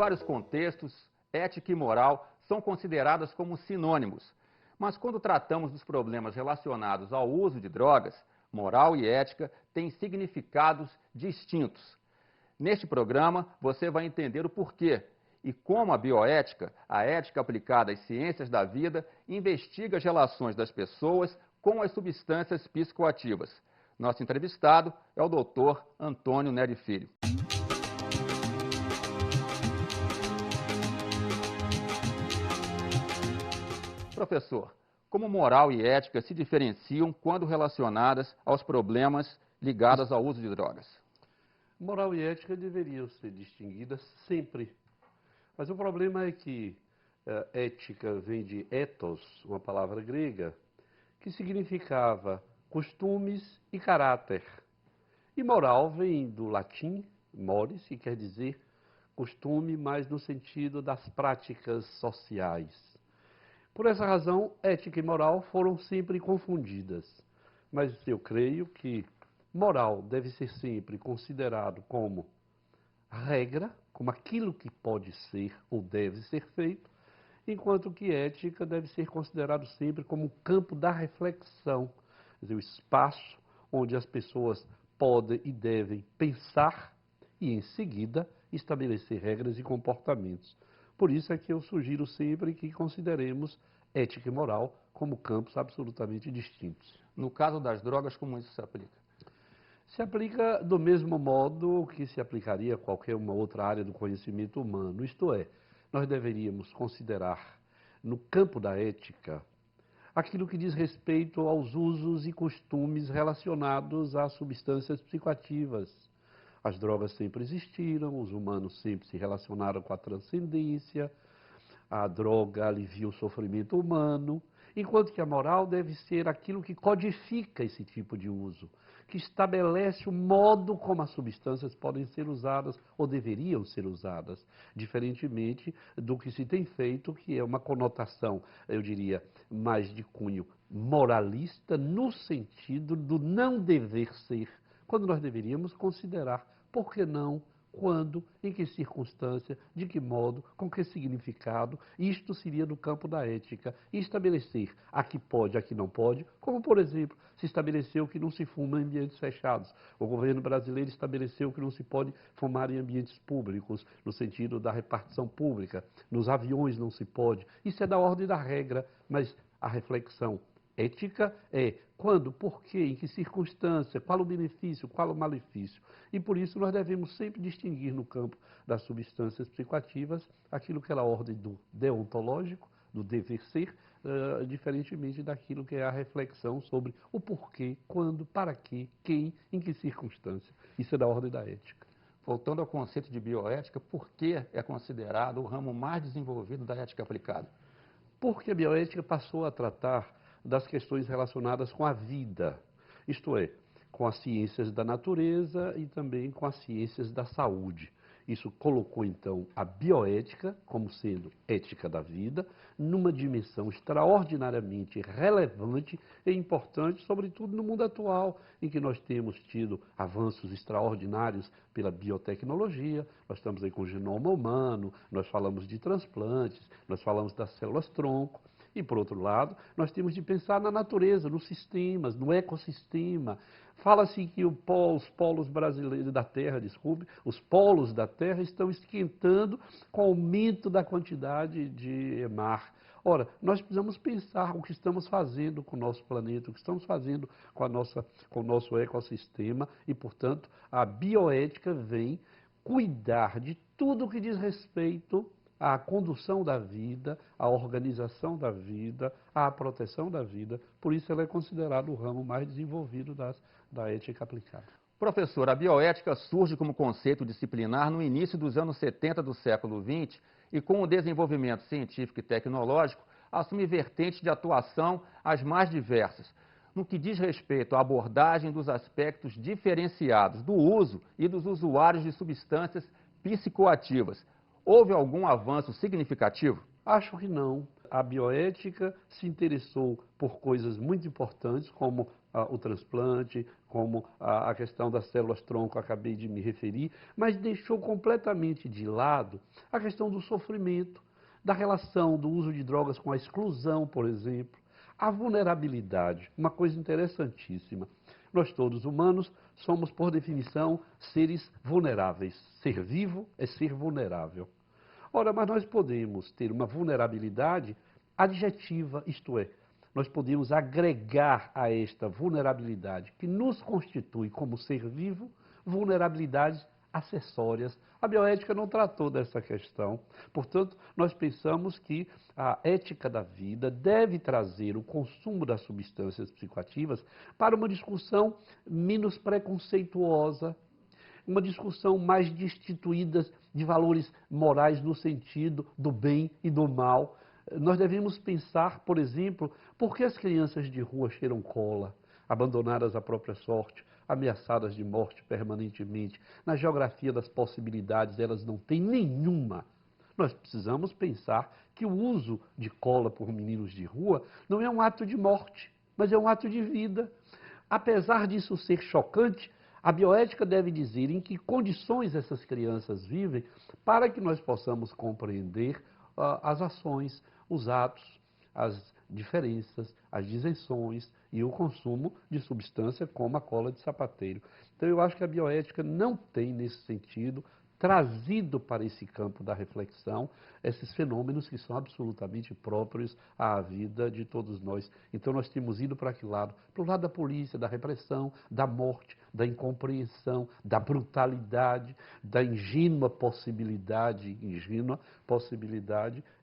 vários contextos, ética e moral são consideradas como sinônimos. Mas quando tratamos dos problemas relacionados ao uso de drogas, moral e ética têm significados distintos. Neste programa, você vai entender o porquê e como a bioética, a ética aplicada às ciências da vida, investiga as relações das pessoas com as substâncias psicoativas. Nosso entrevistado é o Dr. Antônio Neri Filho. Professor, como moral e ética se diferenciam quando relacionadas aos problemas ligados ao uso de drogas? Moral e ética deveriam ser distinguidas sempre. Mas o problema é que ética vem de ethos, uma palavra grega, que significava costumes e caráter. E moral vem do latim, mores, que quer dizer costume, mas no sentido das práticas sociais. Por essa razão, ética e moral foram sempre confundidas. Mas eu creio que moral deve ser sempre considerado como regra, como aquilo que pode ser ou deve ser feito, enquanto que ética deve ser considerado sempre como o campo da reflexão, quer dizer, o espaço onde as pessoas podem e devem pensar e, em seguida, estabelecer regras e comportamentos. Por isso é que eu sugiro sempre que consideremos ética e moral como campos absolutamente distintos. No caso das drogas, como isso se aplica? Se aplica do mesmo modo que se aplicaria a qualquer uma outra área do conhecimento humano. Isto é, nós deveríamos considerar no campo da ética aquilo que diz respeito aos usos e costumes relacionados às substâncias psicoativas. As drogas sempre existiram, os humanos sempre se relacionaram com a transcendência, a droga alivia o sofrimento humano, enquanto que a moral deve ser aquilo que codifica esse tipo de uso, que estabelece o modo como as substâncias podem ser usadas ou deveriam ser usadas, diferentemente do que se tem feito, que é uma conotação, eu diria, mais de cunho moralista, no sentido do não dever ser, quando nós deveríamos considerar, por que não, quando, em que circunstância, de que modo, com que significado, isto seria no campo da ética. E estabelecer a que pode, a que não pode, como, por exemplo, se estabeleceu que não se fuma em ambientes fechados. O governo brasileiro estabeleceu que não se pode fumar em ambientes públicos, no sentido da repartição pública. Nos aviões não se pode. Isso é da ordem da regra, mas a reflexão ética é quando, por quê, em que circunstância, qual o benefício, qual o malefício. E por isso nós devemos sempre distinguir no campo das substâncias psicoativas aquilo que é a ordem do deontológico, do dever ser, diferentemente daquilo que é a reflexão sobre o porquê, quando, para quê, quem, em que circunstância. Isso é da ordem da ética. Voltando ao conceito de bioética, por que é considerado o ramo mais desenvolvido da ética aplicada? Porque a bioética passou a tratar das questões relacionadas com a vida, isto é, com as ciências da natureza e também com as ciências da saúde. Isso colocou, então, a bioética como sendo ética da vida, numa dimensão extraordinariamente relevante e importante, sobretudo no mundo atual, em que nós temos tido avanços extraordinários pela biotecnologia, nós estamos aí com o genoma humano, nós falamos de transplantes, nós falamos das células-tronco. E, por outro lado, nós temos de pensar na natureza, nos sistemas, no ecossistema. Fala-se que os polos brasileiros da Terra, os polos da Terra estão esquentando com o aumento da quantidade de mar. Ora, nós precisamos pensar o que estamos fazendo com o nosso planeta, o que estamos fazendo com o nosso ecossistema e, portanto, a bioética vem cuidar de tudo o que diz respeito à condução da vida, à organização da vida, à proteção da vida. Por isso ela é considerada o ramo mais desenvolvido da ética aplicada. Professor, a bioética surge como conceito disciplinar no início dos anos 70 do século XX e com o desenvolvimento científico e tecnológico assume vertentes de atuação as mais diversas, no que diz respeito à abordagem dos aspectos diferenciados do uso e dos usuários de substâncias psicoativas. Houve algum avanço significativo? Acho que não. A bioética se interessou por coisas muito importantes, como o transplante, como a questão das células-tronco, acabei de me referir, mas deixou completamente de lado a questão do sofrimento, da relação do uso de drogas com a exclusão, por exemplo, a vulnerabilidade, uma coisa interessantíssima. Nós todos humanos somos, por definição, seres vulneráveis. Ser vivo é ser vulnerável. Ora, mas nós podemos ter uma vulnerabilidade adjetiva, isto é, nós podemos agregar a esta vulnerabilidade que nos constitui como ser vivo, vulnerabilidades acessórias. A bioética não tratou dessa questão. Portanto, nós pensamos que a ética da vida deve trazer o consumo das substâncias psicoativas para uma discussão menos preconceituosa, uma discussão mais destituída de valores morais no sentido do bem e do mal. Nós devemos pensar, por exemplo, por que as crianças de rua cheiram cola, abandonadas à própria sorte, ameaçadas de morte permanentemente. Na geografia das possibilidades, elas não têm nenhuma. Nós precisamos pensar que o uso de cola por meninos de rua não é um ato de morte, mas é um ato de vida. Apesar disso ser chocante, a bioética deve dizer em que condições essas crianças vivem para que nós possamos compreender as ações, os atos, as diferenças, as isenções e o consumo de substância como a cola de sapateiro. Então eu acho que a bioética não tem, nesse sentido, trazido para esse campo da reflexão esses fenômenos que são absolutamente próprios à vida de todos nós. Então nós temos ido para que lado? Para o lado da polícia, da repressão, da morte, da incompreensão, da brutalidade, da ingênua possibilidade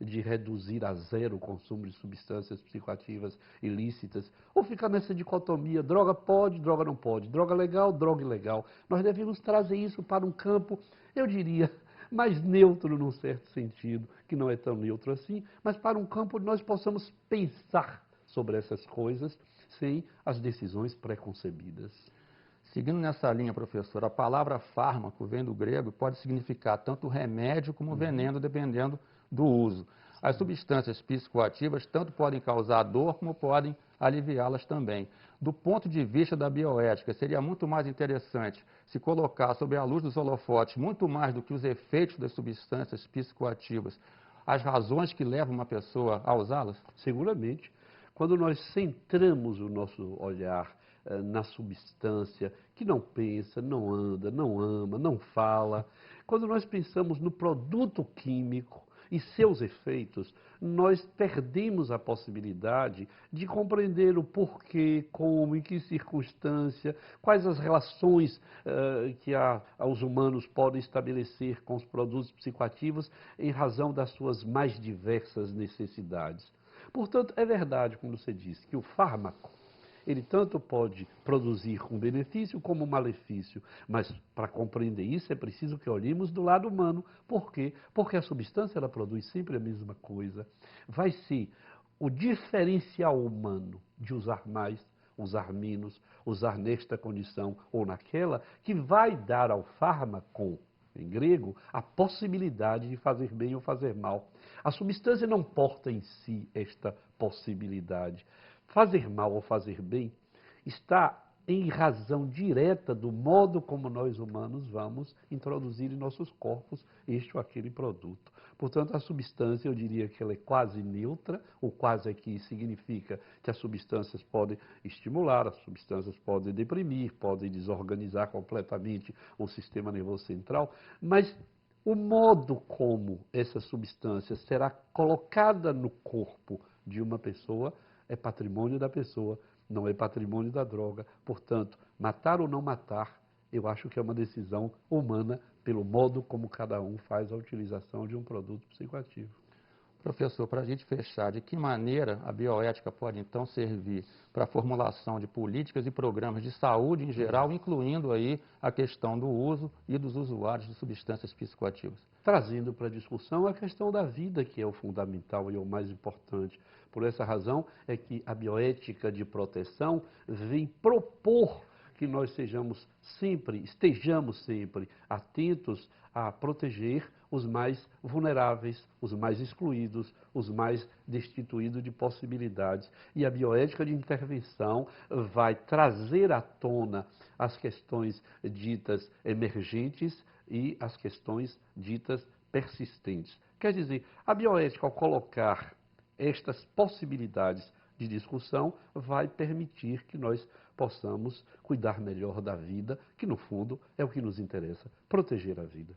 de reduzir a zero o consumo de substâncias psicoativas ilícitas, ou ficar nessa dicotomia, droga pode, droga não pode, droga legal, droga ilegal. Nós devemos trazer isso para um campo, eu diria, mais neutro num certo sentido, que não é tão neutro assim, mas para um campo onde nós possamos pensar sobre essas coisas sem as decisões preconcebidas. Seguindo nessa linha, professor, a palavra fármaco vem do grego e pode significar tanto remédio como veneno, dependendo do uso. As substâncias psicoativas tanto podem causar dor como podem aliviá-las também. Do ponto de vista da bioética, seria muito mais interessante se colocar sob a luz dos holofotes, muito mais do que os efeitos das substâncias psicoativas, as razões que levam uma pessoa a usá-las? Seguramente. Quando nós centramos o nosso olhar na substância, que não pensa, não anda, não ama, não fala, quando nós pensamos no produto químico e seus efeitos, nós perdemos a possibilidade de compreender o porquê, como, em que circunstância, quais as relações que os humanos podem estabelecer com os produtos psicoativos em razão das suas mais diversas necessidades. Portanto, é verdade, como você disse, que o fármaco, ele tanto pode produzir um benefício como um malefício, mas para compreender isso é preciso que olhemos do lado humano. Por quê? Porque a substância ela produz sempre a mesma coisa. Vai ser o diferencial humano de usar mais, usar menos, usar nesta condição ou naquela, que vai dar ao fármaco, em grego, a possibilidade de fazer bem ou fazer mal. A substância não porta em si esta possibilidade. Fazer mal ou fazer bem está em razão direta do modo como nós humanos vamos introduzir em nossos corpos este ou aquele produto. Portanto, a substância, eu diria que ela é quase neutra, o quase aqui significa que as substâncias podem estimular, as substâncias podem deprimir, podem desorganizar completamente o sistema nervoso central, mas o modo como essa substância será colocada no corpo de uma pessoa é patrimônio da pessoa, não é patrimônio da droga. Portanto, matar ou não matar, eu acho que é uma decisão humana pelo modo como cada um faz a utilização de um produto psicoativo. Professor, para a gente fechar, de que maneira a bioética pode então servir para a formulação de políticas e programas de saúde em geral, incluindo aí a questão do uso e dos usuários de substâncias psicoativas? Trazendo para a discussão a questão da vida, que é o fundamental e o mais importante. Por essa razão é que a bioética de proteção vem propor que nós estejamos sempre atentos a proteger os mais vulneráveis, os mais excluídos, os mais destituídos de possibilidades. E a bioética de intervenção vai trazer à tona as questões ditas emergentes e as questões ditas persistentes. Quer dizer, a bioética, ao colocar estas possibilidades de discussão, vai permitir que nós possamos cuidar melhor da vida, que no fundo é o que nos interessa, proteger a vida.